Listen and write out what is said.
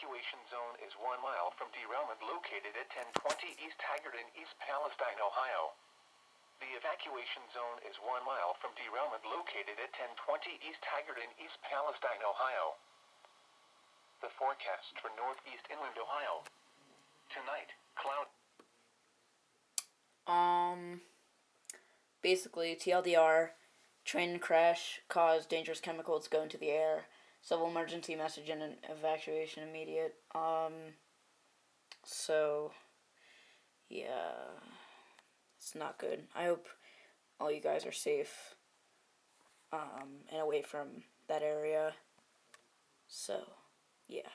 evacuation zone is 1 mile from derailment located at 1020 East Haggard in East Palestine, Ohio. The evacuation zone is 1 mile from derailment located at 1020 East Haggard in East Palestine, Ohio. The forecast for northeast inland Ohio. Tonight, cloud. Basically, TLDR, train crash caused dangerous chemicals go into the air. Civil emergency message and an evacuation immediate. So, yeah, it's not good. I hope all you guys are safe, and away from that area. So, yeah.